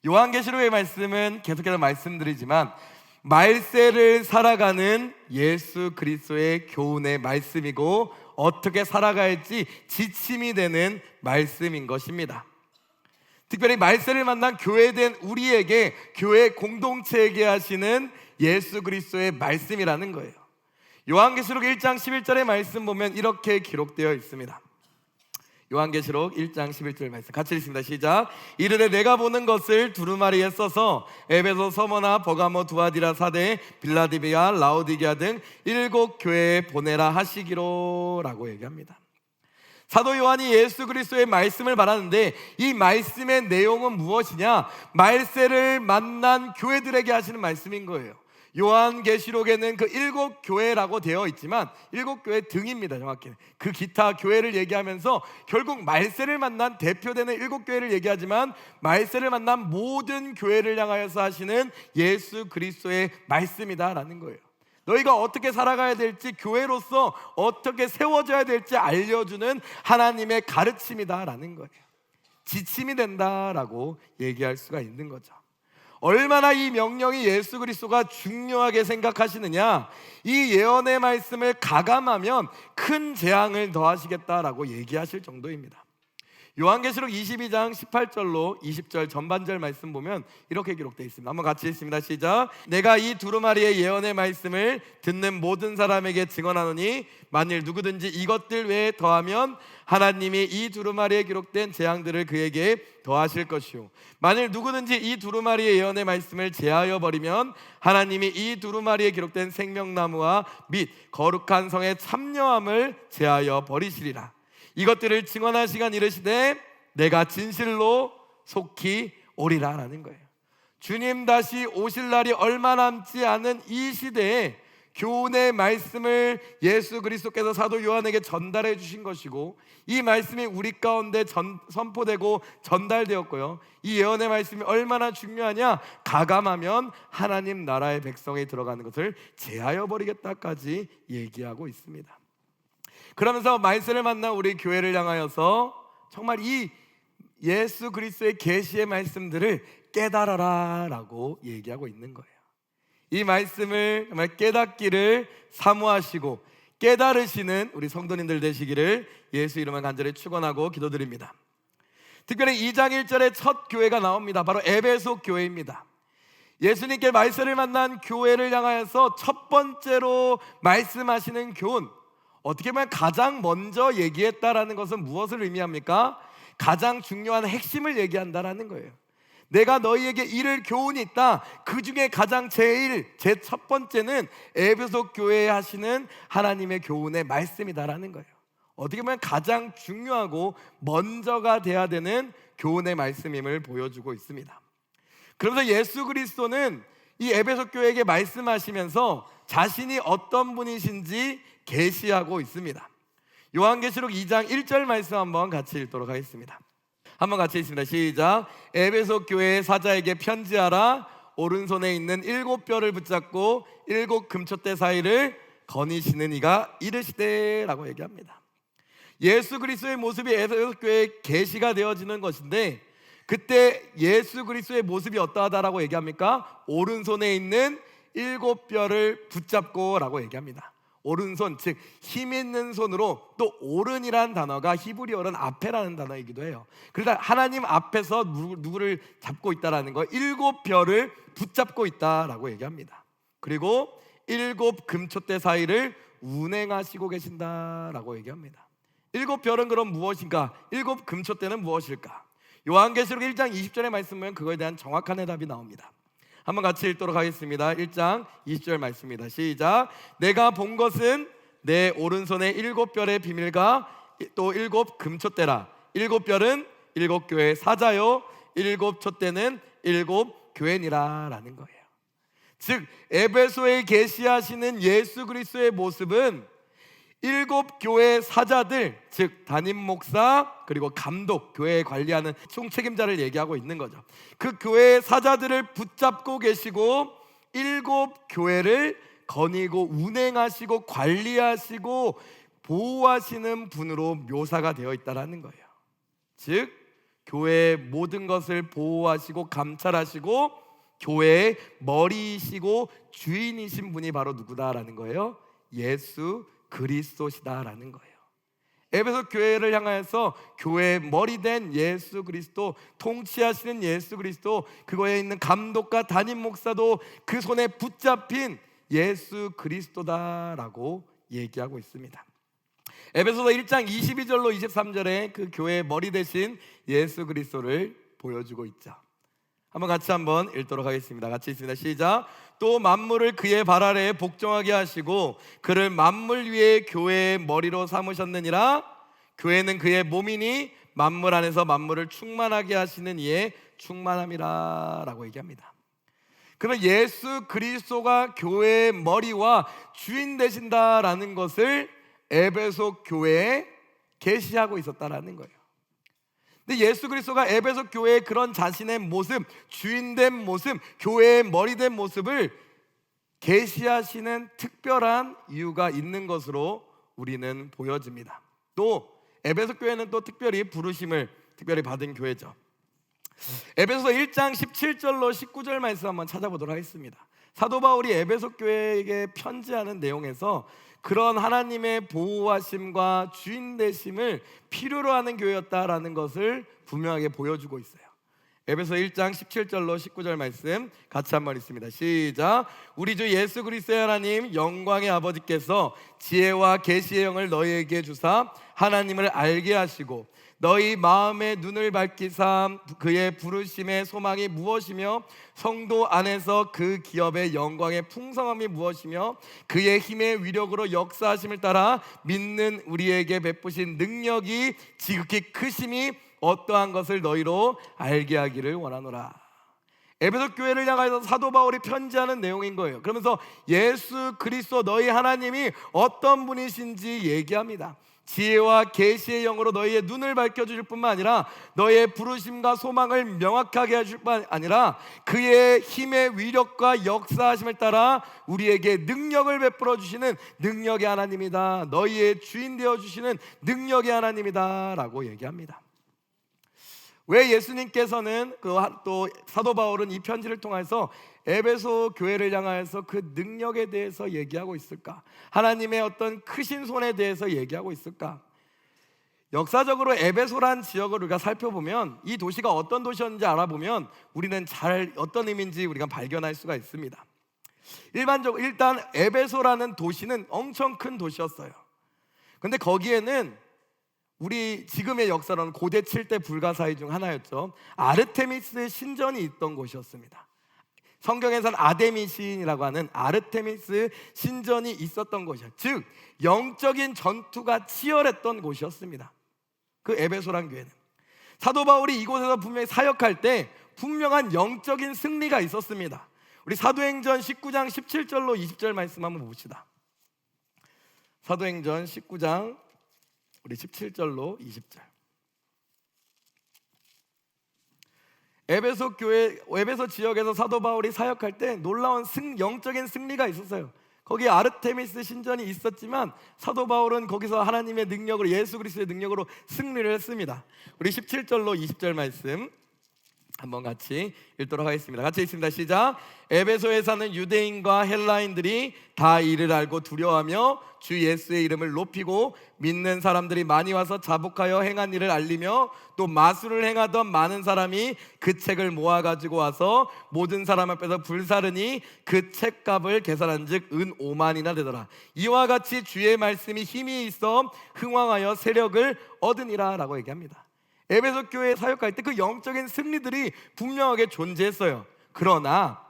요한계시록의 말씀은 계속해서 말씀드리지만 말세를 살아가는 예수 그리스도의 교훈의 말씀이고 어떻게 살아가야 할지 지침이 되는 말씀인 것입니다. 특별히 말세를 만난 교회된 우리에게, 교회 공동체에게 하시는 예수 그리스도의 말씀이라는 거예요. 요한계시록 1장 11절의 말씀 보면 이렇게 기록되어 있습니다. 요한계시록 1장 11절 말씀 같이 읽습니다. 시작. 이르되 내가 보는 것을 두루마리에 써서 에베소, 서머나, 버가모, 두아디라, 사대, 빌라델비아, 라오디게아 등 7 교회에 보내라 하시기로 라고 얘기합니다. 사도 요한이 예수 그리스도의 말씀을 말하는데 이 말씀의 내용은 무엇이냐? 말세를 만난 교회들에게 하시는 말씀인 거예요. 요한계시록에는 그 7 교회라고 되어 있지만 7 교회 등입니다. 정확히는 그 기타 교회를 얘기하면서 결국 말세를 만난 대표되는 7 교회를 얘기하지만 말세를 만난 모든 교회를 향하여서 하시는 예수 그리스도의 말씀이다라는 거예요. 너희가 어떻게 살아가야 될지, 교회로서 어떻게 세워져야 될지 알려주는 하나님의 가르침이다라는 거예요. 지침이 된다라고 얘기할 수가 있는 거죠. 얼마나 이 명령이 예수 그리스도가 중요하게 생각하시느냐, 이 예언의 말씀을 가감하면 큰 재앙을 더하시겠다라고 얘기하실 정도입니다. 요한계시록 22장 18절로 20절 전반절 말씀 보면 이렇게 기록되어 있습니다. 한번 같이 읽습니다. 시작. 내가 이 두루마리의 예언의 말씀을 듣는 모든 사람에게 증언하노니 만일 누구든지 이것들 외에 더하면 하나님이 이 두루마리에 기록된 재앙들을 그에게 더하실 것이요, 만일 누구든지 이 두루마리의 예언의 말씀을 제하여 버리면 하나님이 이 두루마리에 기록된 생명나무와 및 거룩한 성의 참여함을 제하여 버리시리라. 이것들을 증언할 시간 이르시되 내가 진실로 속히 오리라 라는 거예요. 주님 다시 오실 날이 얼마 남지 않은 이 시대에 교훈의 말씀을 예수 그리스도께서 사도 요한에게 전달해 주신 것이고, 이 말씀이 우리 가운데 선포되고 전달되었고요, 이 예언의 말씀이 얼마나 중요하냐, 가감하면 하나님 나라의 백성에 들어가는 것을 제하여 버리겠다까지 얘기하고 있습니다. 그러면서 말세를 만난 우리 교회를 향하여서 정말 이 예수 그리스도의 계시의 말씀들을 깨달아라 라고 얘기하고 있는 거예요. 이 말씀을 정말 깨닫기를 사모하시고 깨달으시는 우리 성도님들 되시기를 예수 이름으로 간절히 축원하고 기도드립니다. 특별히 2장 1절에 첫 교회가 나옵니다. 바로 에베소 교회입니다. 예수님께 말세를 만난 교회를 향하여서 첫 번째로 말씀하시는 교훈, 어떻게 보면 가장 먼저 얘기했다라는 것은 무엇을 의미합니까? 가장 중요한 핵심을 얘기한다라는 거예요. 내가 너희에게 이를 교훈이 있다. 그 중에 가장 제 첫 번째는 에베소 교회에 하시는 하나님의 교훈의 말씀이다라는 거예요. 어떻게 보면 가장 중요하고 먼저가 돼야 되는 교훈의 말씀임을 보여주고 있습니다. 그러면서 예수 그리스도는 이 에베소 교회에게 말씀하시면서 자신이 어떤 분이신지 계시하고 있습니다. 요한계시록 2장 1절 말씀 한번 같이 읽도록 하겠습니다. 한번 같이 읽습니다. 시작. 에베소 교회의 사자에게 편지하라. 오른손에 있는 7 뼈를 붙잡고 7 금촛대 사이를 거니시는 이가 이르시되 라고 얘기합니다. 예수 그리스도의 모습이 에베소 교회에 계시가 되어지는 것인데, 그때 예수 그리스도의 모습이 어떠하다라고 얘기합니까? 오른손에 있는 7 뼈를 붙잡고 라고 얘기합니다. 오른손, 즉 힘 있는 손으로, 또 오른이라는 단어가 히브리어는 앞에라는 단어이기도 해요. 그러니까 하나님 앞에서 누구를 잡고 있다라는 거, 7 뼈를 붙잡고 있다라고 얘기합니다. 그리고 7 금촛대 사이를 운행하시고 계신다라고 얘기합니다. 7 뼈는 그럼 무엇인가? 7 금촛대는 무엇일까? 요한계시록 1장 20절의 말씀 보면 그거에 대한 정확한 해답이 나옵니다. 한번 같이 읽도록 하겠습니다. 1장 20절 말씀입니다. 시작. 내가 본 것은 내 오른손에 7 뼈의 비밀과 또 7 금촛대라. 7 뼈는 7 교회의 사자요, 7 촛대는 7 교회니라 라는 거예요. 즉 에베소에 계시하시는 예수 그리스도의 모습은 7 교회의 사자들, 즉 담임 목사 그리고 감독, 교회에 관리하는 총책임자를 얘기하고 있는 거죠. 그 교회의 사자들을 붙잡고 계시고 7 교회를 거니고 운행하시고 관리하시고 보호하시는 분으로 묘사가 되어 있다는 거예요. 즉 교회의 모든 것을 보호하시고 감찰하시고 교회의 머리이시고 주인이신 분이 바로 누구다라는 거예요? 예수 그리스도시다라는 거예요. 에베소 교회를 향하여서 교회의 머리된 예수 그리스도, 통치하시는 예수 그리스도, 그거에 있는 감독과 담임 목사도 그 손에 붙잡힌 예수 그리스도다라고 얘기하고 있습니다. 에베소서 1장 22절로 23절에 그 교회의 머리 대신 예수 그리스도를 보여주고 있죠. 한번 읽도록 하겠습니다. 같이 있습니다. 시작. 또 만물을 그의 발 아래에 복종하게 하시고 그를 만물 위에 교회의 머리로 삼으셨느니라. 교회는 그의 몸이니 만물 안에서 만물을 충만하게 하시는 이의 충만함이라 라고 얘기합니다. 그러면 예수 그리스도가 교회의 머리와 주인 되신다라는 것을 에베소 교회에 계시하고 있었다라는 거예요. 근데 예수 그리스도가 에베소 교회의 그런 자신의 모습, 주인된 모습, 교회의 머리된 모습을 계시하시는 특별한 이유가 있는 것으로 우리는 보여집니다. 또 에베소 교회는 또 특별히 부르심을 특별히 받은 교회죠. 에베소서 1장 17절로 19절 말씀 한번 찾아보도록 하겠습니다. 사도 바울이 에베소 교회에게 편지하는 내용에서 그런 하나님의 보호하심과 주인 되심을 필요로 하는 교회였다라는 것을 분명하게 보여주고 있어요. 에베소 1장 17절로 19절 말씀 같이 한번 읽습니다. 시작. 우리 주 예수 그리스도의 하나님 영광의 아버지께서 지혜와 계시의 영을 너희에게 주사 하나님을 알게 하시고 너희 마음의 눈을 밝히사 그의 부르심의 소망이 무엇이며 성도 안에서 그 기업의 영광의 풍성함이 무엇이며 그의 힘의 위력으로 역사하심을 따라 믿는 우리에게 베푸신 능력이 지극히 크심이 어떠한 것을 너희로 알게 하기를 원하노라. 에베소 교회를 향하여서 사도 바울이 편지하는 내용인 거예요. 그러면서 예수 그리스도 너희 하나님이 어떤 분이신지 얘기합니다. 지혜와 계시의 영으로 너희의 눈을 밝혀주실 뿐만 아니라 너희의 부르심과 소망을 명확하게 해줄 뿐 아니라 그의 힘의 위력과 역사하심을 따라 우리에게 능력을 베풀어 주시는 능력의 하나님이다. 너희의 주인 되어주시는 능력의 하나님이다 라고 얘기합니다. 왜 예수님께서는 또 사도 바울은 이 편지를 통해서 에베소 교회를 향하여서 그 능력에 대해서 얘기하고 있을까? 하나님의 어떤 크신 손에 대해서 얘기하고 있을까? 역사적으로 에베소란 지역을 우리가 살펴보면 이 도시가 어떤 도시였는지 알아보면 우리는 잘 어떤 의미인지 우리가 발견할 수가 있습니다. 일반적으로 일단 에베소라는 도시는 엄청 큰 도시였어요. 근데 거기에는 우리 지금의 역사로는 고대 7대 불가사의 중 하나였죠. 아르테미스의 신전이 있던 곳이었습니다. 성경에서는 아데미 시인이라고 하는 아르테미스 신전이 있었던 곳이야. 즉 영적인 전투가 치열했던 곳이었습니다. 그 에베소란 교회는 사도 바울이 이곳에서 분명히 사역할 때 분명한 영적인 승리가 있었습니다. 우리 사도행전 19장 17절로 20절 말씀 한번 봅시다. 사도행전 19장 우리 17절로 20절. 에베소 지역에서 사도 바울이 사역할 때 놀라운 영적인 승리가 있었어요. 거기 아르테미스 신전이 있었지만 사도 바울은 거기서 하나님의 능력으로 예수 그리스도의 능력으로 승리를 했습니다. 우리 17절로 20절 말씀 한번 같이 읽도록 하겠습니다. 같이 읽습니다. 시작. 에베소에 사는 유대인과 헬라인들이 다 이를 알고 두려워하며 주 예수의 이름을 높이고 믿는 사람들이 많이 와서 자복하여 행한 일을 알리며 또 마술을 행하던 많은 사람이 그 책을 모아가지고 와서 모든 사람 앞에서 불사르니 그 책값을 계산한즉 은 5만이나 되더라. 이와 같이 주의 말씀이 힘이 있어 흥왕하여 세력을 얻으니라 라고 얘기합니다. 에베소 교회에 사역할 때 그 영적인 승리들이 분명하게 존재했어요. 그러나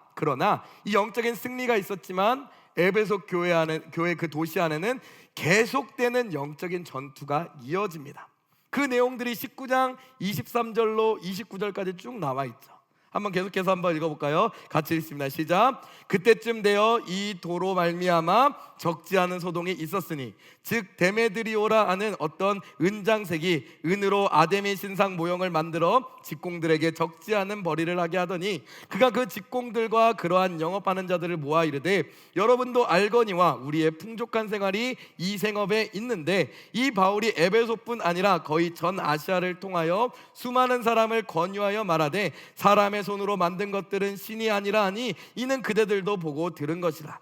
이 영적인 승리가 있었지만 에베소 교회 그 도시 안에는 계속되는 영적인 전투가 이어집니다. 그 내용들이 19장 23절로 29절까지 쭉 나와 있죠. 한번 계속해서 한번 읽어볼까요? 같이 읽습니다. 시작. 그때쯤 되어 이 도로 말미암아 적지 않은 소동이 있었으니 즉 데메드리오라 하는 어떤 은장색이 은으로 아데미 신상 모형을 만들어 직공들에게 적지 않은 벌이를 하게 하더니 그가 그 직공들과 그러한 영업하는 자들을 모아 이르되 여러분도 알거니와 우리의 풍족한 생활이 이 생업에 있는데 이 바울이 에베소뿐 아니라 거의 전 아시아를 통하여 수많은 사람을 권유하여 말하되 사람의 손으로 만든 것들은 신이 아니라 하니 이는 그대들도 보고 들은 것이라.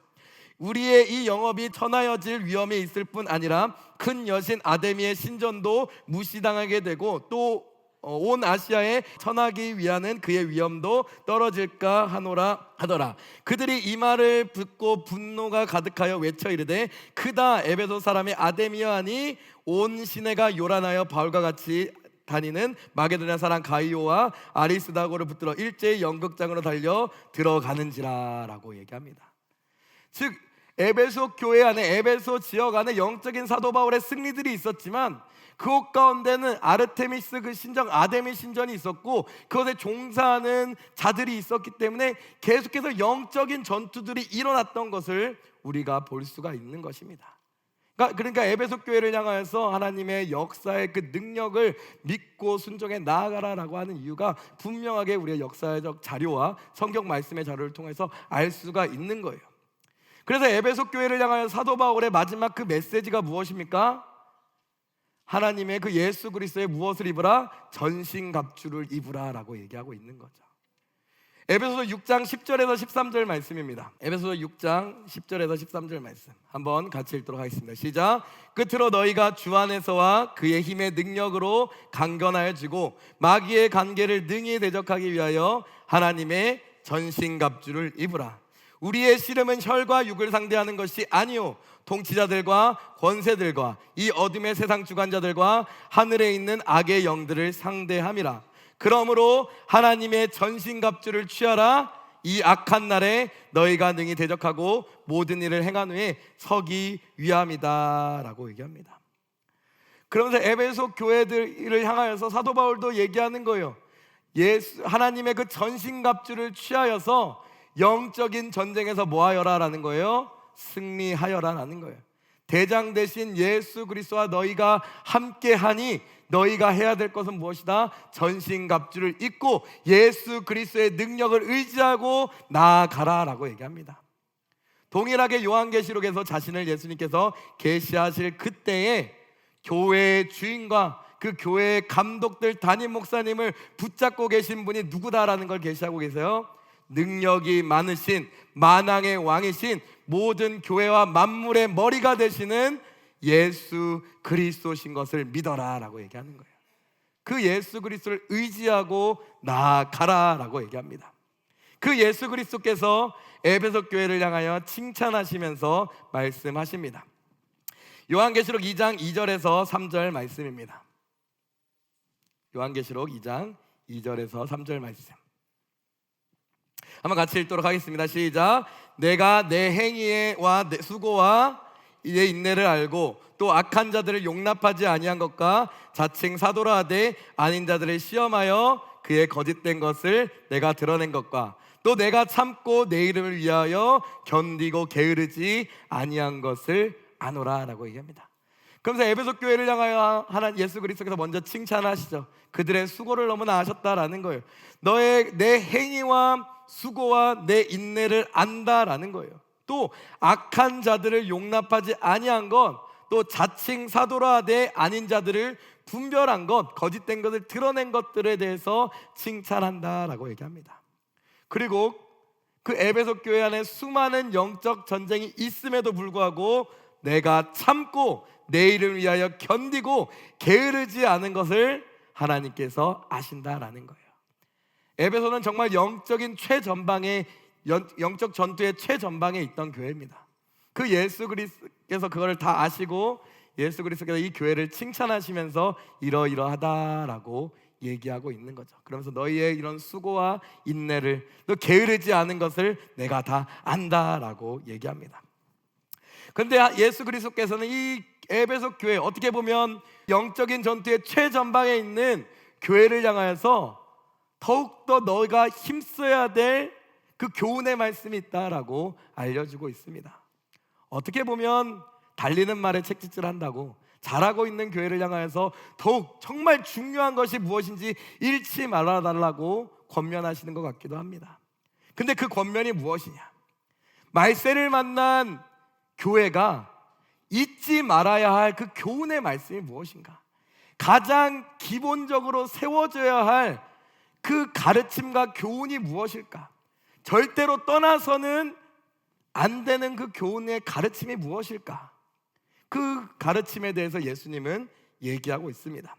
우리의 이 영업이 천하여질 위험에 있을 뿐 아니라 큰 여신 아데미의 신전도 무시당하게 되고 또 온 아시아에 천하기 위하는 그의 위엄도 떨어질까 하더라. 그들이 이 말을 듣고 분노가 가득하여 외쳐 이르되 크다 에베소 사람의 아데미여 하니 온 시내가 요란하여 바울과 같이 다니는 마게도냐 사람 가이오와 아리스다고를 붙들어 일제히 연극장으로 달려 들어가는지라 라고 얘기합니다. 즉 에베소 교회 안에, 에베소 지역 안에 영적인 사도 바울의 승리들이 있었지만 그곳 가운데는 아르테미스 그 신전, 아데미 신전이 있었고 그것에 종사하는 자들이 있었기 때문에 계속해서 영적인 전투들이 일어났던 것을 우리가 볼 수가 있는 것입니다. 그러니까 에베소 교회를 향하여서 하나님의 역사의 그 능력을 믿고 순종해 나아가라라고 하는 이유가 분명하게 우리의 역사적 자료와 성경 말씀의 자료를 통해서 알 수가 있는 거예요. 그래서 에베소 교회를 향하여 사도 바울의 마지막 그 메시지가 무엇입니까? 하나님의 그 예수 그리스도의 무엇을 입으라? 전신갑주를 입으라라고 얘기하고 있는 거죠. 에베소서 6장 10절에서 13절 말씀입니다. 에베소서 6장 10절에서 13절 말씀 한번 같이 읽도록 하겠습니다. 시작. 끝으로 너희가 주 안에서와 그의 힘의 능력으로 강건하여지고 마귀의 관계를 능히 대적하기 위하여 하나님의 전신갑주를 입으라. 우리의 씨름은 혈과 육을 상대하는 것이 아니요 통치자들과 권세들과 이 어둠의 세상 주관자들과 하늘에 있는 악의 영들을 상대함이라. 그러므로 하나님의 전신갑주를 취하라. 이 악한 날에 너희가 능히 대적하고 모든 일을 행한 후에 서기 위함이다 라고 얘기합니다. 그러면서 에베소 교회들을 향하여서 사도 바울도 얘기하는 거예요. 하나님의 그 전신갑주를 취하여서 영적인 전쟁에서 뭐하여라라는 거예요? 승리하여라라는 거예요. 대장 대신 예수 그리스도와 너희가 함께하니 너희가 해야 될 것은 무엇이다? 전신갑주를 입고 예수 그리스도의 능력을 의지하고 나아가라라고 얘기합니다. 동일하게 요한계시록에서 자신을 예수님께서 계시하실 그때에 교회의 주인과 그 교회의 감독들, 담임 목사님을 붙잡고 계신 분이 누구다라는 걸 계시하고 계세요. 능력이 많으신 만왕의 왕이신 모든 교회와 만물의 머리가 되시는 예수 그리스도신 것을 믿어라 라고 얘기하는 거예요. 그 예수 그리스도를 의지하고 나아가라 라고 얘기합니다. 그 예수 그리스도께서 에베소 교회를 향하여 칭찬하시면서 말씀하십니다. 요한계시록 2장 2절에서 3절 말씀입니다. 요한계시록 2장 2절에서 3절 말씀 한번 같이 읽도록 하겠습니다. 시작. 내가 내 행위와 내 수고와 내 인내를 알고 또 악한 자들을 용납하지 아니한 것과 자칭 사도라 하되 아닌 자들을 시험하여 그의 거짓된 것을 내가 드러낸 것과 또 내가 참고 내 이름을 위하여 견디고 게으르지 아니한 것을 아노라 라고 얘기합니다. 그러면서 에베소 교회를 향하여 하나님 예수 그리스도께서 먼저 칭찬하시죠. 그들의 수고를 너무나 아셨다라는 거예요. 내 행위와 수고와 내 인내를 안다라는 거예요. 또 악한 자들을 용납하지 아니한 것, 또 자칭 사도라 하되 아닌 자들을 분별한 것, 거짓된 것을 드러낸 것들에 대해서 칭찬한다라고 얘기합니다. 그리고 그 에베소 교회 안에 수많은 영적 전쟁이 있음에도 불구하고 내가 참고 내 이름을 위하여 견디고 게으르지 않은 것을 하나님께서 아신다라는 거예요. 에베소는 정말 영적인 최전방에, 영적 전투의 최전방에 있던 교회입니다. 그 예수 그리스도께서 그걸 다 아시고 예수 그리스도께서 이 교회를 칭찬하시면서 이러이러하다라고 얘기하고 있는 거죠. 그러면서 너희의 이런 수고와 인내를, 또 게으르지 않은 것을 내가 다 안다라고 얘기합니다. 그런데 예수 그리스도께서는 이 에베소 교회, 어떻게 보면 영적인 전투의 최전방에 있는 교회를 향하여서 더욱더 너희가 힘써야 될 그 교훈의 말씀이 있다라고 알려주고 있습니다. 어떻게 보면 달리는 말에 채찍질한다고 잘하고 있는 교회를 향하여서 더욱 정말 중요한 것이 무엇인지 잃지 말아달라고 권면하시는 것 같기도 합니다. 근데 그 권면이 무엇이냐? 말세를 만난 교회가 잊지 말아야 할 그 교훈의 말씀이 무엇인가? 가장 기본적으로 세워져야 할 그 가르침과 교훈이 무엇일까? 절대로 떠나서는 안 되는 그 교훈의 가르침이 무엇일까? 그 가르침에 대해서 예수님은 얘기하고 있습니다.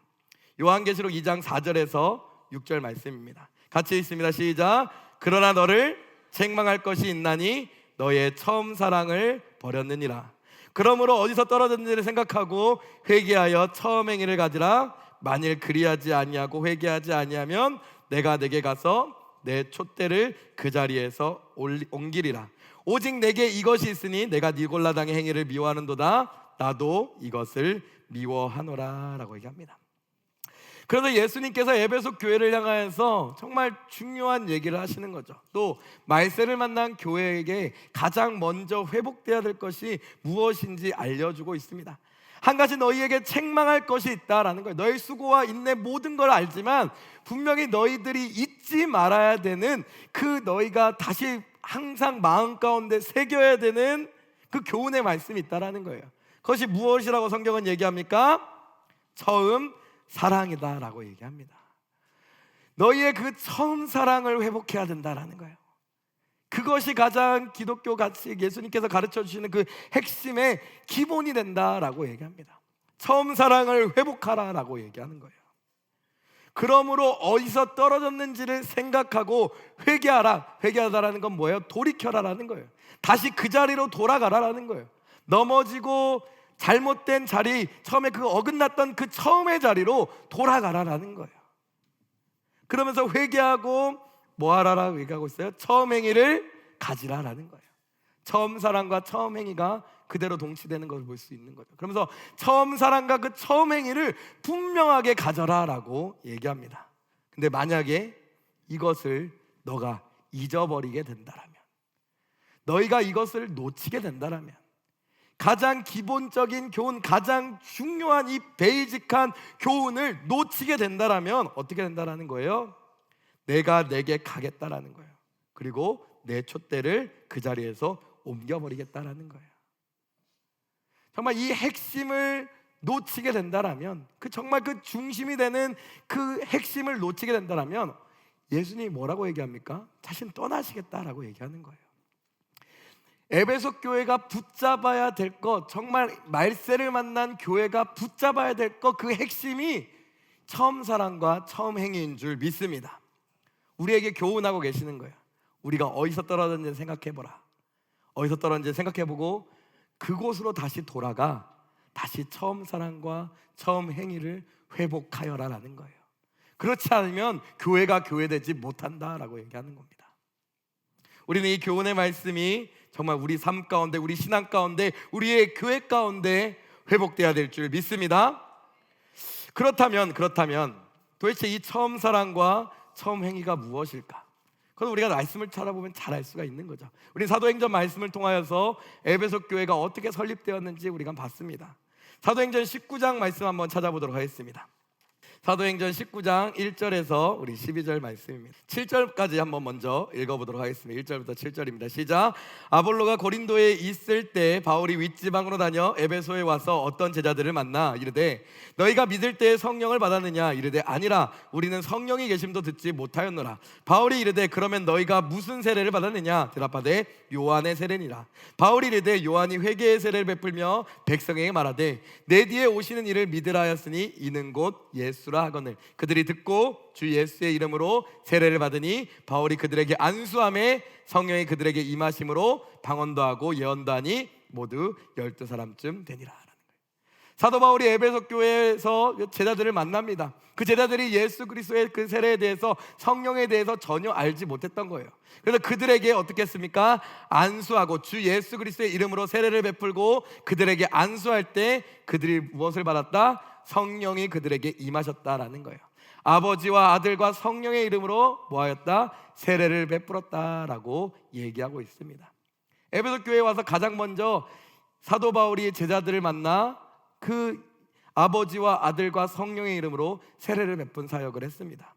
요한계시록 2장 4절에서 6절 말씀입니다. 같이 읽습니다. 시작. 그러나 너를 책망할 것이 있나니 너의 처음 사랑을 버렸느니라. 그러므로 어디서 떨어졌는지를 생각하고 회개하여 처음 행위를 가지라. 만일 그리하지 아니하고 회개하지 아니하면 내가 내게 가서 내 촛대를 그 자리에서 옮기리라. 오직 내게 이것이 있으니 내가 니골라당의 행위를 미워하는도다. 나도 이것을 미워하노라 라고 얘기합니다. 그래서 예수님께서 에베소 교회를 향하여서 정말 중요한 얘기를 하시는 거죠. 또 말세를 만난 교회에게 가장 먼저 회복돼야 될 것이 무엇인지 알려주고 있습니다. 한 가지 너희에게 책망할 것이 있다라는 거예요. 너희 수고와 인내 모든 걸 알지만 분명히 너희들이 잊지 말아야 되는 그 너희가 다시 항상 마음 가운데 새겨야 되는 그 교훈의 말씀이 있다라는 거예요. 그것이 무엇이라고 성경은 얘기합니까? 처음 사랑이다라고 얘기합니다. 너희의 그 처음 사랑을 회복해야 된다라는 거예요. 그것이 가장 기독교 가치, 예수님께서 가르쳐 주시는 그 핵심의 기본이 된다라고 얘기합니다. 처음 사랑을 회복하라라고 얘기하는 거예요. 그러므로 어디서 떨어졌는지를 생각하고 회개하라. 회개하다라는 건 뭐예요? 돌이켜라라는 거예요. 다시 그 자리로 돌아가라라는 거예요. 넘어지고 잘못된 자리, 처음에 그 어긋났던 그 처음의 자리로 돌아가라라는 거예요. 그러면서 회개하고 뭐 하라라고 얘기하고 있어요? 처음 행위를 가지라라는 거예요. 처음 사랑과 처음 행위가 그대로 동치되는 것을 볼 수 있는 거죠. 그러면서 처음 사랑과 그 처음 행위를 분명하게 가져라라고 얘기합니다. 근데 만약에 이것을 너가 잊어버리게 된다라면, 너희가 이것을 놓치게 된다라면, 가장 기본적인 교훈, 가장 중요한 이 베이직한 교훈을 놓치게 된다라면 어떻게 된다라는 거예요? 내가 내게 가겠다라는 거예요. 그리고 내 촛대를 그 자리에서 옮겨버리겠다라는 거예요. 정말 이 핵심을 놓치게 된다라면, 그 정말 그 중심이 되는 그 핵심을 놓치게 된다라면 예수님이 뭐라고 얘기합니까? 자신 떠나시겠다라고 얘기하는 거예요. 에베소 교회가 붙잡아야 될 것, 정말 말세를 만난 교회가 붙잡아야 될 것, 그 핵심이 처음 사랑과 처음 행위인 줄 믿습니다. 우리에게 교훈하고 계시는 거예요. 우리가 어디서 떨어졌는지 생각해보라. 어디서 떨어졌는지 생각해보고 그곳으로 다시 돌아가 다시 처음 사랑과 처음 행위를 회복하여라라는 거예요. 그렇지 않으면 교회가 교회되지 못한다라고 얘기하는 겁니다. 우리는 이 교훈의 말씀이 정말 우리 삶 가운데, 우리 신앙 가운데, 우리의 교회 가운데 회복돼야 될 줄 믿습니다. 그렇다면 도대체 이 처음 사랑과 처음 행위가 무엇일까? 그건 우리가 말씀을 찾아보면 잘 알 수가 있는 거죠. 우리 사도행전 말씀을 통하여서 에베소 교회가 어떻게 설립되었는지 우리가 봤습니다. 사도행전 19장 말씀 한번 찾아보도록 하겠습니다. 사도행전 19장 1절에서 우리 12절 말씀입니다. 7절까지 한번 먼저 읽어보도록 하겠습니다. 1절부터 7절입니다. 시작. 아볼로가 고린도에 있을 때 바울이 윗지방으로 다녀 에베소에 와서 어떤 제자들을 만나 이르되 너희가 믿을 때 성령을 받았느냐? 이르되 아니라 우리는 성령이 계심도 듣지 못하였노라. 바울이 이르되 그러면 너희가 무슨 세례를 받았느냐? 대답하되 요한의 세례니라. 바울이 이르되 요한이 회개의 세례를 베풀며 백성에게 말하되 내 뒤에 오시는 이를 믿으라 하였으니 이는 곧 예수라 하거늘 그들이 듣고 주 예수의 이름으로 세례를 받으니 바울이 그들에게 안수함에 성령이 그들에게 임하심으로 방언도 하고 예언도 하니 모두 12사람쯤 되니라. 사도 바울이 에베소 교회에서 제자들을 만납니다. 그 제자들이 예수 그리스도의 그 세례에 대해서, 성령에 대해서 전혀 알지 못했던 거예요. 그래서 그들에게 어떻게 했습니까? 안수하고 주 예수 그리스도의 이름으로 세례를 베풀고 그들에게 안수할 때 그들이 무엇을 받았다? 성령이 그들에게 임하셨다라는 거예요. 아버지와 아들과 성령의 이름으로 뭐하였다? 세례를 베풀었다라고 얘기하고 있습니다. 에베소 교회에 와서 가장 먼저 사도 바울이 제자들을 만나 그 아버지와 아들과 성령의 이름으로 세례를 베푼 사역을 했습니다.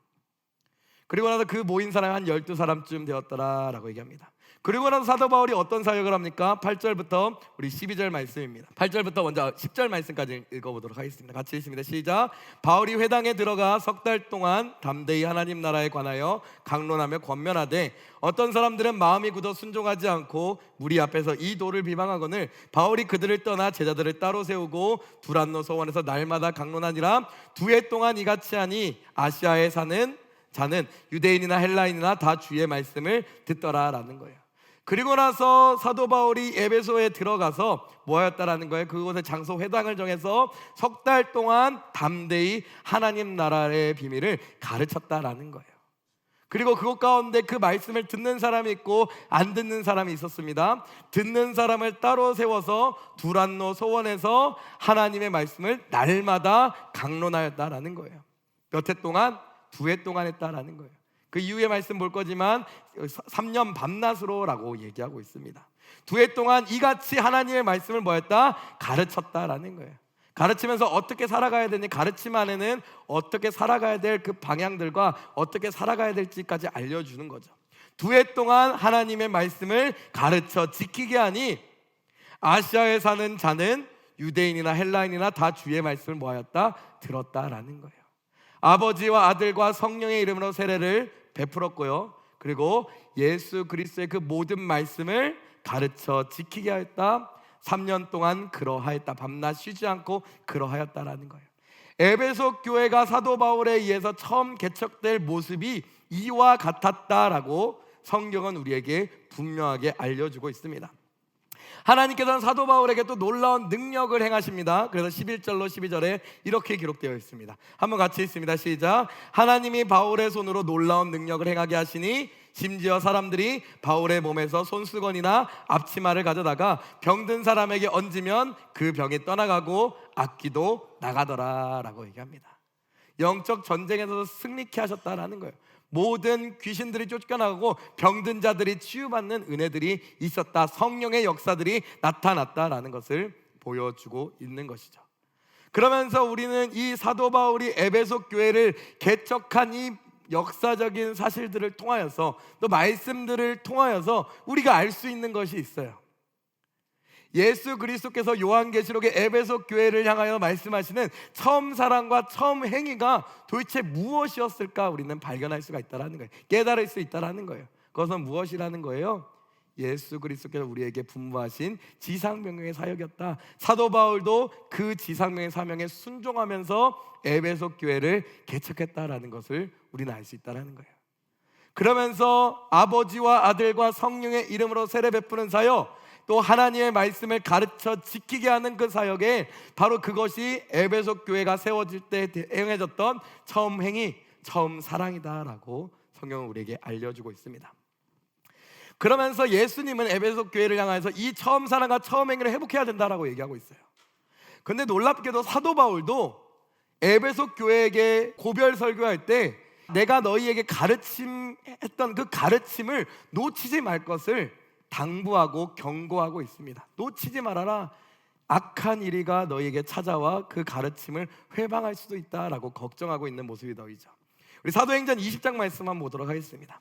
그리고 나서 그 모인 사람이 한 12사람쯤 되었더라라고 얘기합니다. 그리고 나서 사도 바울이 어떤 사역을 합니까? 8절부터 우리 12절 말씀입니다. 8절부터 먼저 10절 말씀까지 읽어보도록 하겠습니다. 같이 읽습니다. 시작. 바울이 회당에 들어가 석 달 동안 담대히 하나님 나라에 관하여 강론하며 권면하되 어떤 사람들은 마음이 굳어 순종하지 않고 무리 앞에서 이 도를 비방하거늘 바울이 그들을 떠나 제자들을 따로 세우고 두란노 소원에서 날마다 강론하니라. 2해 동안 이같이 하니 아시아에 사는 자는 유대인이나 헬라인이나 다 주의 말씀을 듣더라라는 거예요. 그리고 나서 사도 바울이 에베소에 들어가서 뭐였다라는 거예요? 그곳의 장소 회당을 정해서 석 달 동안 담대히 하나님 나라의 비밀을 가르쳤다라는 거예요. 그리고 그곳 가운데 그 말씀을 듣는 사람이 있고 안 듣는 사람이 있었습니다. 듣는 사람을 따로 세워서 두란노 소원에서 하나님의 말씀을 날마다 강론하였다라는 거예요. 몇 해 동안? 2해 동안 했다라는 거예요. 그 이후의 말씀 볼 거지만 3년 밤낮으로라고 얘기하고 있습니다. 2해 동안 이같이 하나님의 말씀을 뭐였다? 가르쳤다라는 거예요. 가르치면서 어떻게 살아가야 되니, 가르침 안에는 어떻게 살아가야 될 그 방향들과 어떻게 살아가야 될지까지 알려주는 거죠. 2해 동안 하나님의 말씀을 가르쳐 지키게 하니 아시아에 사는 자는 유대인이나 헬라인이나 다 주의 말씀을 뭐하였다? 들었다라는 거예요. 아버지와 아들과 성령의 이름으로 세례를 베풀었고요. 그리고 예수 그리스도의 그 모든 말씀을 가르쳐 지키게 하였다. 3년 동안 그러하였다. 밤낮 쉬지 않고 그러하였다라는 거예요. 에베소 교회가 사도 바울에 의해서 처음 개척될 모습이 이와 같았다라고 성경은 우리에게 분명하게 알려주고 있습니다. 하나님께서는 사도 바울에게 또 놀라운 능력을 행하십니다. 그래서 11절로 12절에 이렇게 기록되어 있습니다. 한번 같이 읽습니다. 시작. 하나님이 바울의 손으로 놀라운 능력을 행하게 하시니 심지어 사람들이 바울의 몸에서 손수건이나 앞치마를 가져다가 병든 사람에게 얹으면 그 병이 떠나가고 악귀도 나가더라 라고 얘기합니다. 영적 전쟁에서 승리케 하셨다라는 거예요. 모든 귀신들이 쫓겨나가고 병든 자들이 치유받는 은혜들이 있었다. 성령의 역사들이 나타났다라는 것을 보여주고 있는 것이죠. 그러면서 우리는 이 사도 바울이 에베소 교회를 개척한 이 역사적인 사실들을 통하여서 또 말씀들을 통하여서 우리가 알 수 있는 것이 있어요. 예수 그리스도께서 요한계시록의 에베소 교회를 향하여 말씀하시는 처음 사랑과 처음 행위가 도대체 무엇이었을까 우리는 발견할 수가 있다는 거예요. 깨달을 수 있다는 거예요. 그것은 무엇이라는 거예요? 예수 그리스도께서 우리에게 분부하신 지상명령의 사역이었다. 사도 바울도 그 지상명의 사명에 순종하면서 에베소 교회를 개척했다라는 것을 우리는 알 수 있다는 거예요. 그러면서 아버지와 아들과 성령의 이름으로 세례 베푸는 사역, 또 하나님의 말씀을 가르쳐 지키게 하는 그 사역에 바로 그것이 에베소 교회가 세워질 때 행해졌던 처음 행위, 처음 사랑이다라고 성경은 우리에게 알려주고 있습니다. 그러면서 예수님은 에베소 교회를 향해서 이 처음 사랑과 처음 행위를 회복해야 된다라고 얘기하고 있어요. 그런데 놀랍게도 사도 바울도 에베소 교회에게 고별 설교할 때 내가 너희에게 가르침했던 그 가르침을 놓치지 말 것을 당부하고 경고하고 있습니다. 놓치지 말아라. 악한 이리가 너희에게 찾아와 그 가르침을 회방할 수도 있다라고 걱정하고 있는 모습이 너희죠. 우리 사도행전 20장 말씀 한번 보도록 하겠습니다.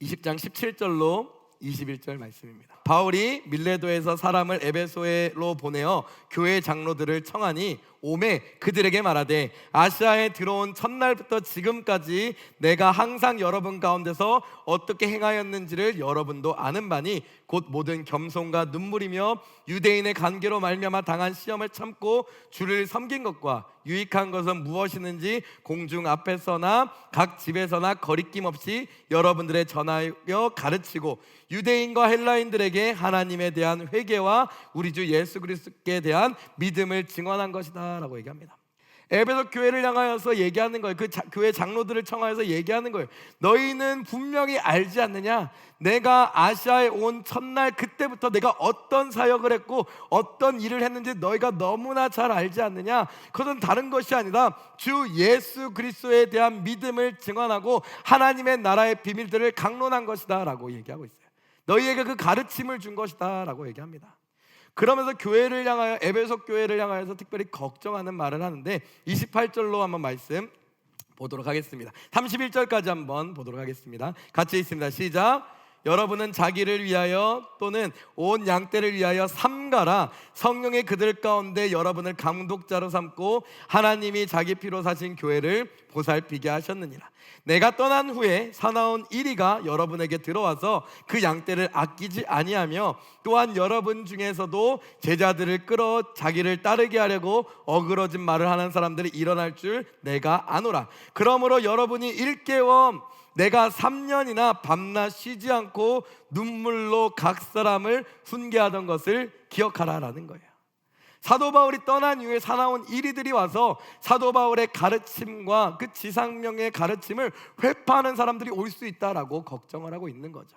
20장 17절로 21절 말씀입니다. 바울이 밀레도에서 사람을 에베소로 보내어 교회 장로들을 청하니 오매 그들에게 말하되 아시아에 들어온 첫날부터 지금까지 내가 항상 여러분 가운데서 어떻게 행하였는지를 여러분도 아는 바니 곧 모든 겸손과 눈물이며 유대인의 관계로 말미암아 당한 시험을 참고 주를 섬긴 것과 유익한 것은 무엇이든지 공중 앞에서나 각 집에서나 거리낌 없이 여러분들의 전하여 가르치고 유대인과 헬라인들에게 하나님에 대한 회개와 우리 주 예수 그리스도께 대한 믿음을 증언한 것이다 라고 얘기합니다. 에베소 교회를 향하여서 얘기하는 거예요. 교회 장로들을 청하여서 얘기하는 거예요. 너희는 분명히 알지 않느냐? 내가 아시아에 온 첫날 그때부터 내가 어떤 사역을 했고 어떤 일을 했는지 너희가 너무나 잘 알지 않느냐? 그것은 다른 것이 아니라 주 예수 그리스도에 대한 믿음을 증언하고 하나님의 나라의 비밀들을 강론한 것이다 라고 얘기하고 있어요. 너희에게 그 가르침을 준 것이다 라고 얘기합니다. 그러면서 교회를 향하여, 에베소 교회를 향하여서 특별히 걱정하는 말을 하는데 28절로 한번 말씀 보도록 하겠습니다. 31절까지 한번 보도록 하겠습니다. 같이 있습니다. 시작. 여러분은 자기를 위하여 또는 온 양떼를 위하여 삼가라. 성령이 그들 가운데 여러분을 감독자로 삼고 하나님이 자기 피로 사신 교회를 보살피게 하셨느니라. 내가 떠난 후에 사나운 이리가 여러분에게 들어와서 그 양떼를 아끼지 아니하며 또한 여러분 중에서도 제자들을 끌어 자기를 따르게 하려고 어그러진 말을 하는 사람들이 일어날 줄 내가 아노라. 그러므로 여러분이 일깨워 내가 3년이나 밤낮 쉬지 않고 눈물로 각 사람을 훈계하던 것을 기억하라라는 거예요. 사도 바울이 떠난 이후에 사나운 이리들이 와서 사도 바울의 가르침과 그 지상명의 가르침을 회파하는 사람들이 올 수 있다라고 걱정을 하고 있는 거죠.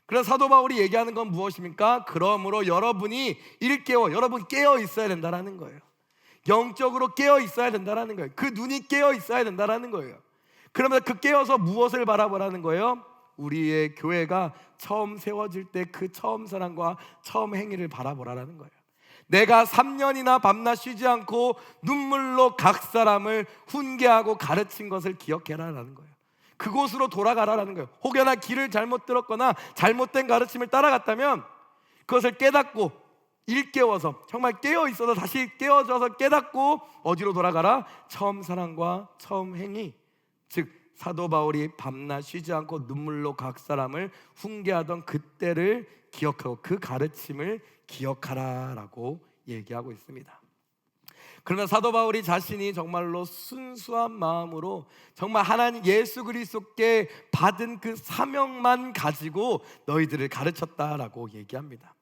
그래서 사도 바울이 얘기하는 건 무엇입니까? 그러므로 여러분이 일깨워, 여러분 깨어 있어야 된다라는 거예요. 영적으로 깨어 있어야 된다라는 거예요. 그 눈이 깨어 있어야 된다라는 거예요. 그러면 그 깨어서 무엇을 바라보라는 거예요? 우리의 교회가 처음 세워질 때 그 처음 사랑과 처음 행위를 바라보라는 거예요. 내가 3년이나 밤낮 쉬지 않고 눈물로 각 사람을 훈계하고 가르친 것을 기억해라라는 거예요. 그곳으로 돌아가라라는 거예요. 혹여나 길을 잘못 들었거나 잘못된 가르침을 따라갔다면 그것을 깨닫고 일깨워서, 정말 깨어 있어서 다시 깨어져서 깨닫고 어디로 돌아가라? 처음 사랑과 처음 행위, 즉 사도 바울이 밤낮 쉬지 않고 눈물로 각 사람을 훈계하던 그때를 기억하고 그 가르침을 기억하라라고 얘기하고 있습니다. 그러면 사도 바울이 자신이 정말로 순수한 마음으로 정말 하나님 예수 그리스도께 받은 그 사명만 가지고 너희들을 가르쳤다라고 얘기합니다.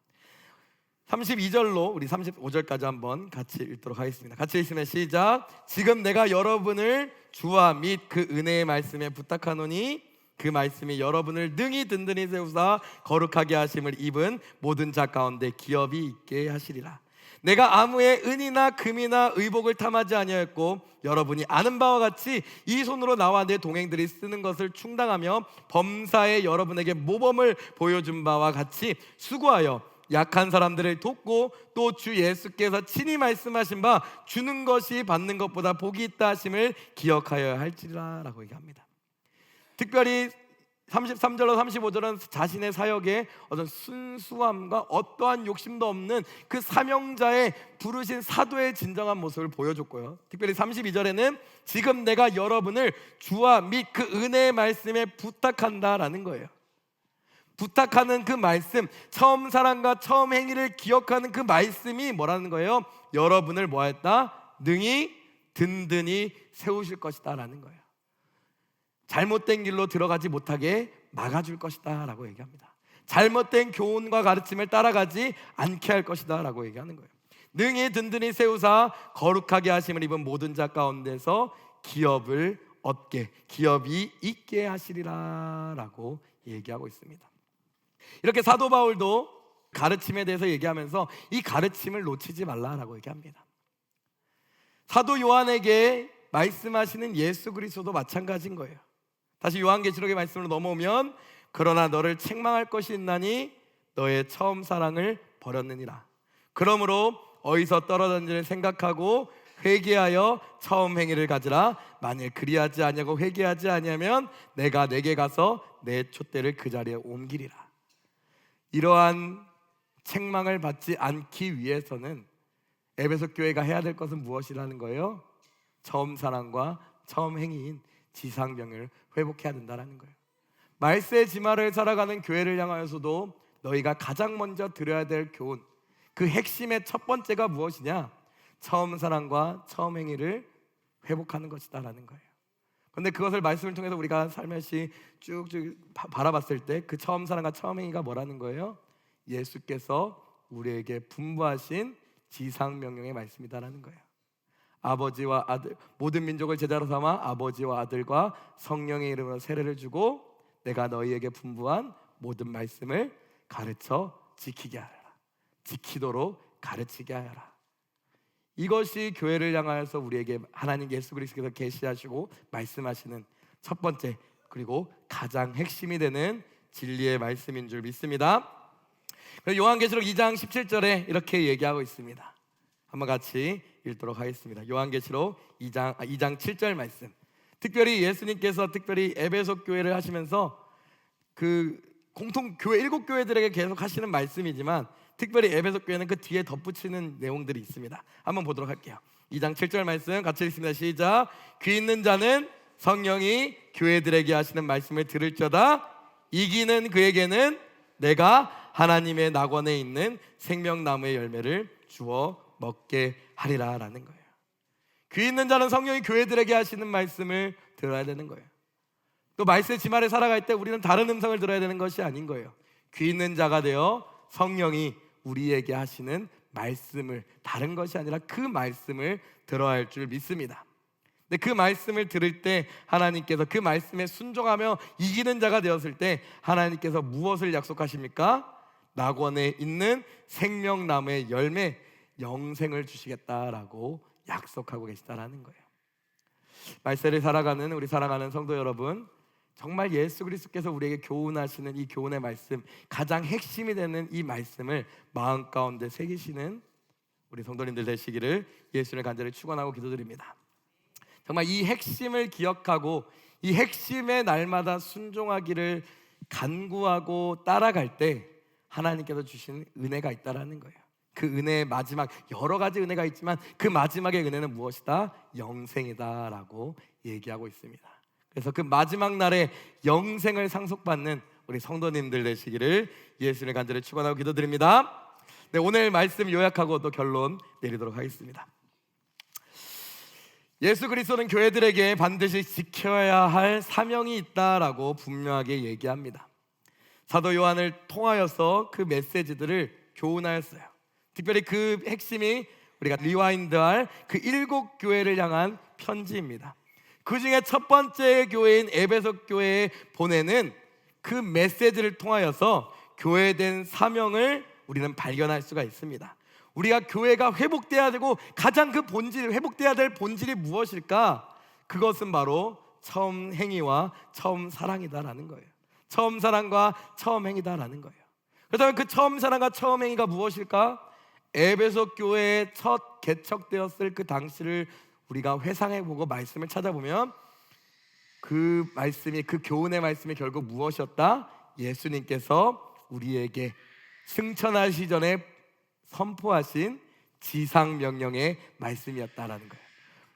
32절로 우리 35절까지 한번 같이 읽도록 하겠습니다. 같이 읽으면 시작. 지금 내가 여러분을 주와 및 그 은혜의 말씀에 부탁하노니 그 말씀이 여러분을 능히 든든히 세우사 거룩하게 하심을 입은 모든 자 가운데 기업이 있게 하시리라. 내가 아무의 은이나 금이나 의복을 탐하지 아니하였고 여러분이 아는 바와 같이 이 손으로 나와 내 동행들이 쓰는 것을 충당하며 범사에 여러분에게 모범을 보여준 바와 같이 수고하여 약한 사람들을 돕고 또 주 예수께서 친히 말씀하신 바 주는 것이 받는 것보다 복이 있다 하심을 기억하여야 할지라 라고 얘기합니다. 특별히 33절로 35절은 자신의 사역에 어떤 순수함과 어떠한 욕심도 없는 그 사명자의 부르신 사도의 진정한 모습을 보여줬고요. 특별히 32절에는 지금 내가 여러분을 주와 및 그 은혜의 말씀에 부탁한다라는 거예요. 부탁하는 그 말씀, 처음 사랑과 처음 행위를 기억하는 그 말씀이 뭐라는 거예요? 여러분을 뭐했다? 능히 든든히 세우실 것이다 라는 거예요. 잘못된 길로 들어가지 못하게 막아줄 것이다 라고 얘기합니다. 잘못된 교훈과 가르침을 따라가지 않게 할 것이다 라고 얘기하는 거예요. 능히 든든히 세우사 거룩하게 하심을 입은 모든 자 가운데서 기업을 얻게, 기업이 있게 하시리라 라고 얘기하고 있습니다. 이렇게 사도 바울도 가르침에 대해서 얘기하면서 이 가르침을 놓치지 말라라고 얘기합니다. 사도 요한에게 말씀하시는 예수 그리스도도 마찬가지인 거예요. 다시 요한계시록의 말씀으로 넘어오면 그러나 너를 책망할 것이 있나니 너의 처음 사랑을 버렸느니라. 그러므로 어디서 떨어졌는지를 생각하고 회개하여 처음 행위를 가지라. 만일 그리하지 아니하고 회개하지 아니하면 내가 내게 가서 내 촛대를 그 자리에 옮기리라. 이러한 책망을 받지 않기 위해서는 에베소 교회가 해야 될 것은 무엇이라는 거예요? 처음 사랑과 처음 행위인 지상명을 회복해야 된다는 거예요. 말세의 지마를 살아가는 교회를 향하여서도 너희가 가장 먼저 들어야 될 교훈, 그 핵심의 첫 번째가 무엇이냐? 처음 사랑과 처음 행위를 회복하는 것이다라는 거예요. 그런데 그것을 말씀을 통해서 우리가 살며시 쭉쭉 바라봤을 때 그 처음 사랑과 처음 행위가 뭐라는 거예요? 예수께서 우리에게 분부하신 지상명령의 말씀이다라는 거예요. 아버지와 아들 모든 민족을 제자로 삼아 아버지와 아들과 성령의 이름으로 세례를 주고 내가 너희에게 분부한 모든 말씀을 가르쳐 지키게 하라. 지키도록 가르치게 하라. 이것이 교회를 향하여서 우리에게 하나님 예수 그리스도께서 계시하시고 말씀하시는 첫 번째 그리고 가장 핵심이 되는 진리의 말씀인 줄 믿습니다. 요한계시록 2장 17절에 이렇게 얘기하고 있습니다. 한번 같이 읽도록 하겠습니다. 요한계시록 2장 7절 말씀. 특별히 예수님께서 특별히 에베소 교회를 하시면서 그 공통 교회 7교회들에게 계속 하시는 말씀이지만 특별히 에베소 교회는 그 뒤에 덧붙이는 내용들이 있습니다. 한번 보도록 할게요. 2장 7절 말씀 같이 읽습니다. 시작. 귀 있는 자는 성령이 교회들에게 하시는 말씀을 들을지어다. 이기는 그에게는 내가 하나님의 낙원에 있는 생명나무의 열매를 주어 먹게 하리라 라는 거예요. 귀 있는 자는 성령이 교회들에게 하시는 말씀을 들어야 되는 거예요. 또 말씀의 지말에 살아갈 때 우리는 다른 음성을 들어야 되는 것이 아닌 거예요. 귀 있는 자가 되어 성령이 우리에게 하시는 말씀을, 다른 것이 아니라 그 말씀을 들어야 할 줄 믿습니다. 근데 그 말씀을 들을 때 하나님께서 그 말씀에 순종하며 이기는 자가 되었을 때 하나님께서 무엇을 약속하십니까? 낙원에 있는 생명나무의 열매, 영생을 주시겠다라고 약속하고 계시다라는 거예요. 말세를 살아가는 우리 사랑하는 성도 여러분, 정말 예수 그리스도께서 우리에게 교훈하시는 이 교훈의 말씀, 가장 핵심이 되는 이 말씀을 마음 가운데 새기시는 우리 성도님들 되시기를 예수님을 간절히 축원하고 기도드립니다. 정말 이 핵심을 기억하고 이 핵심에 날마다 순종하기를 간구하고 따라갈 때 하나님께서 주신 은혜가 있다라는 거예요. 그 은혜의 마지막, 여러 가지 은혜가 있지만 그 마지막의 은혜는 무엇이다? 영생이다라고 얘기하고 있습니다. 그래서 그 마지막 날에 영생을 상속받는 우리 성도님들 되시기를 예수님을 간절히 축원하고 기도드립니다. 네, 오늘 말씀 요약하고 또 결론 내리도록 하겠습니다. 예수 그리스도는 교회들에게 반드시 지켜야 할 사명이 있다라고 분명하게 얘기합니다. 사도 요한을 통하여서 그 메시지들을 교훈하였어요. 특별히 그 핵심이 우리가 리와인드할 그 7교회를 향한 편지입니다. 그 중에 첫 번째 교회인 에베소 교회에 보내는 그 메시지를 통하여서 교회된 사명을 우리는 발견할 수가 있습니다. 우리가 교회가 회복돼야 되고 가장 그 본질, 회복돼야 될 본질이 무엇일까? 그것은 바로 처음 행위와 처음 사랑이다라는 거예요. 처음 사랑과 처음 행위다라는 거예요. 그렇다면 그 처음 사랑과 처음 행위가 무엇일까? 에베소 교회에 첫 개척되었을 그 당시를 우리가 회상해보고 말씀을 찾아보면 그 말씀이, 그 교훈의 말씀이 결국 무엇이었다? 예수님께서 우리에게 승천하시기 전에 선포하신 지상명령의 말씀이었다라는 거예요.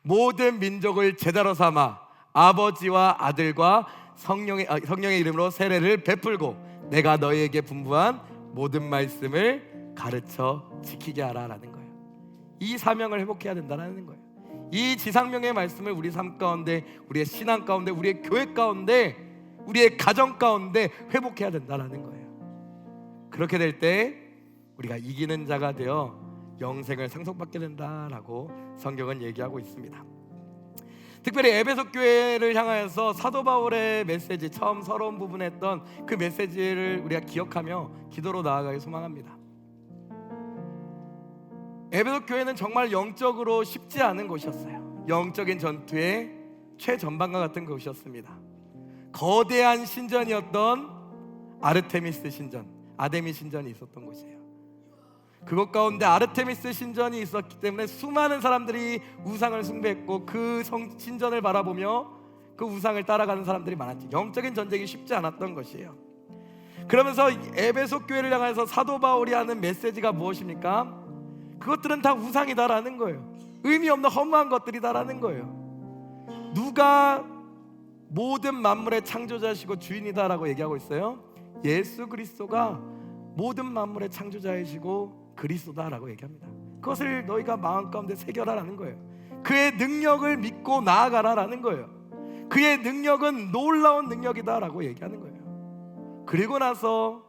모든 민족을 제자로 삼아 아버지와 아들과 성령의 이름으로 세례를 베풀고 내가 너희에게 분부한 모든 말씀을 가르쳐 지키게 하라라는 거예요. 이 사명을 회복해야 된다는 거예요. 이 지상명의 말씀을 우리 삶 가운데, 우리의 신앙 가운데, 우리의 교회 가운데, 우리의 가정 가운데 회복해야 된다는 거예요. 그렇게 될 때 우리가 이기는 자가 되어 영생을 상속받게 된다라고 성경은 얘기하고 있습니다. 특별히 에베소 교회를 향하여서 사도 바울의 메시지, 처음 서러운 부분에 했던 그 메시지를 우리가 기억하며 기도로 나아가길 소망합니다. 에베소 교회는 정말 영적으로 쉽지 않은 곳이었어요. 영적인 전투의 최전방과 같은 곳이었습니다. 거대한 신전이었던 아르테미스 신전, 아데미 신전이 있었던 곳이에요. 그것 가운데 아르테미스 신전이 있었기 때문에 수많은 사람들이 우상을 숭배했고 그 신전을 바라보며 그 우상을 따라가는 사람들이 많았죠. 영적인 전쟁이 쉽지 않았던 것이에요. 그러면서 에베소 교회를 향해서 사도 바울이 하는 메시지가 무엇입니까? 그것들은 다 우상이다라는 거예요. 의미 없는 허무한 것들이다라는 거예요. 누가 모든 만물의 창조자시고 주인이다라고 얘기하고 있어요? 예수 그리스도가 모든 만물의 창조자이시고 그리스도다라고 얘기합니다. 그것을 너희가 마음 가운데 새겨라라는 거예요. 그의 능력을 믿고 나아가라라는 거예요. 그의 능력은 놀라운 능력이다라고 얘기하는 거예요. 그리고 나서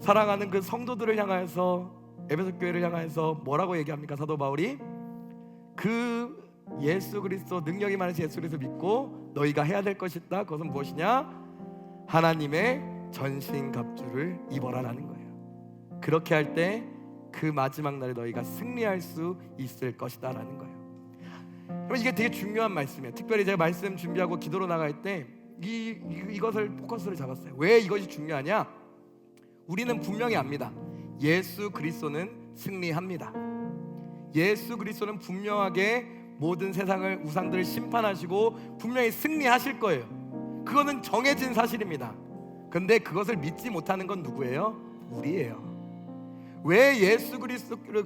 사랑하는 그 성도들을 향하여서, 에베소 교회를 향하여서 뭐라고 얘기합니까? 사도 바울이 그 예수 그리스도, 능력이 많으신 예수 그리스도 믿고 너희가 해야 될 것이 있다. 그것은 무엇이냐? 하나님의 전신갑주를 입어라라는 거예요. 그렇게 할 때 그 마지막 날에 너희가 승리할 수 있을 것이다 라는 거예요. 그럼 이게 되게 중요한 말씀이에요. 특별히 제가 말씀 준비하고 기도로 나갈 때 이것을 포커스를 잡았어요. 왜 이것이 중요하냐? 우리는 분명히 압니다. 예수 그리스도는 승리합니다. 예수 그리스도는 분명하게 모든 세상을, 우상들을 심판하시고 분명히 승리하실 거예요. 그거는 정해진 사실입니다. 근데 그것을 믿지 못하는 건 누구예요? 우리예요. 왜 예수 그리스도를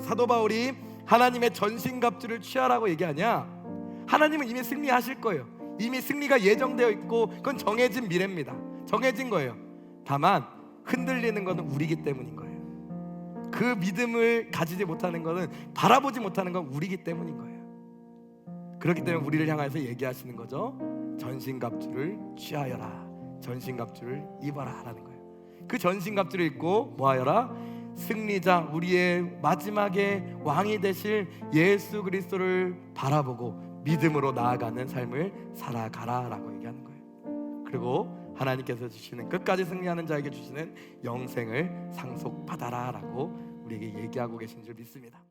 사도 바울이 하나님의 전신갑주를 취하라고 얘기하냐? 하나님은 이미 승리하실 거예요. 이미 승리가 예정되어 있고 그건 정해진 미래입니다. 정해진 거예요. 다만 흔들리는 것은 우리기 때문인 거예요. 그 믿음을 가지지 못하는 것은, 바라보지 못하는 건 우리기 때문인 거예요. 그렇기 때문에 우리를 향해서 얘기하시는 거죠. 전신갑주를 취하여라, 전신갑주를 입어라 라는 거예요. 그 전신갑주를 입고 뭐하여라? 승리자, 우리의 마지막에 왕이 되실 예수 그리스도를 바라보고 믿음으로 나아가는 삶을 살아가라 라고 얘기하는 거예요. 그리고 하나님께서 주시는, 끝까지 승리하는 자에게 주시는 영생을 상속받아라 라고 우리에게 얘기하고 계신 줄 믿습니다.